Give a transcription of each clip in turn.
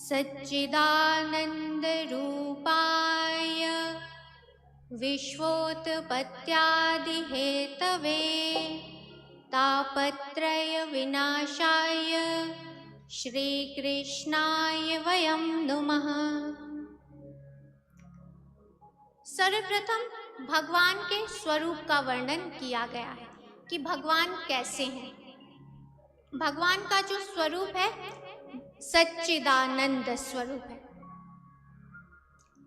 सच्चिदानन्दरूपाय विश्वोत्पत्त्यादिहेतवे तापत्रयविनाशाय श्रीकृष्णाय वयं नुमः। सर्वप्रथम भगवान के स्वरूप का वर्णन किया गया है कि भगवान कैसे हैं। भगवान का जो स्वरूप है सच्चिदानंद स्वरूप है।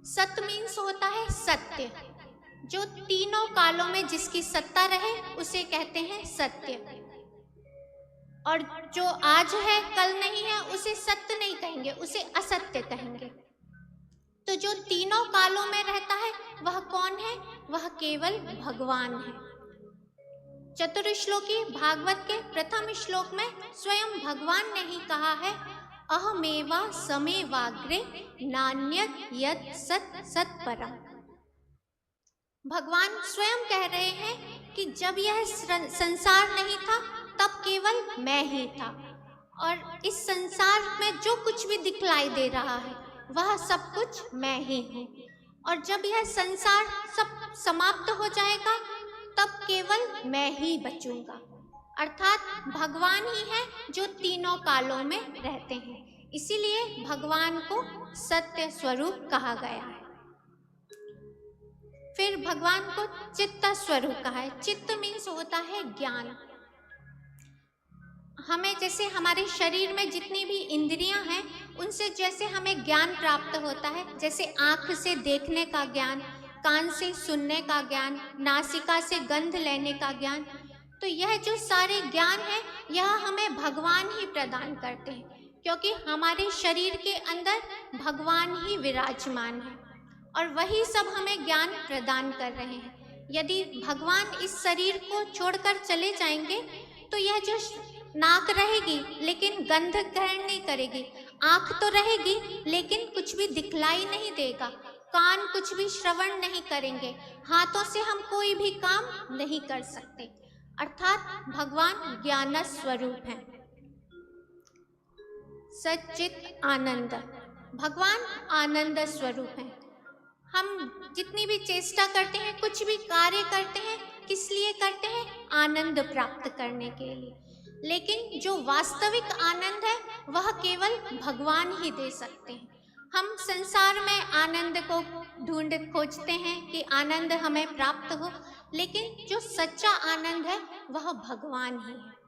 सत मीन्स होता है सत्य, जो तीनों कालों में जिसकी सत्ता रहे उसे कहते हैं सत्य। और जो आज है कल नहीं है उसे सत्य नहीं कहेंगे, उसे असत्य कहेंगे। तो जो तीनों कालों में रहता है वह कौन है? वह केवल भगवान है। चतुर्श्लोकी भागवत के प्रथम श्लोक में स्वयं भगवान ने ही कहा है, अहमेवा समेवाग्रे नान्यत् यत् सत् सत्परम्। भगवान स्वयं कह रहे हैं कि जब यह संसार नहीं था तब केवल मैं ही था, और इस संसार में जो कुछ भी दिखलाई दे रहा है वह सब कुछ मैं ही हूँ। और जब यह संसार सब समाप्त हो जाएगा तब केवल मैं ही बचूंगा। अर्थात भगवान ही है जो तीनों कालों में रहते हैं, इसीलिए भगवान को सत्य स्वरूप कहा गया है। फिर भगवान को चित्त स्वरूप कहा है। चित्त मीन्स होता है ज्ञान। हमें जैसे हमारे शरीर में जितनी भी इंद्रियां हैं उनसे जैसे हमें ज्ञान प्राप्त होता है, जैसे आँख से देखने का ज्ञान, कान से सुनने का ज्ञान, नासिका से गंध लेने का ज्ञान, तो यह जो सारे ज्ञान है यह हमें भगवान ही प्रदान करते हैं, क्योंकि हमारे शरीर के अंदर भगवान ही विराजमान है और वही सब हमें ज्ञान प्रदान कर रहे हैं। यदि भगवान इस शरीर को छोड़कर चले जाएंगे तो यह जो नाक रहेगी लेकिन गंध ग्रहण नहीं करेगी, आँख तो रहेगी लेकिन कुछ भी दिखलाई नहीं देगा, कान कुछ भी श्रवण नहीं करेंगे, हाथों से हम कोई भी काम नहीं कर सकते। अर्थात भगवान ज्ञान स्वरूप है। सच्चित आनंद, भगवान आनंद स्वरूप है। हम जितनी भी चेष्टा करते हैं, कुछ भी कार्य करते हैं, किस लिए करते हैं? आनंद प्राप्त करने के लिए। लेकिन जो वास्तविक आनंद है वह केवल भगवान ही दे सकते हैं। हम संसार में आनंद को खोजते हैं कि आनंद हमें प्राप्त हो, लेकिन जो सच्चा आनंद है वह भगवान ही है।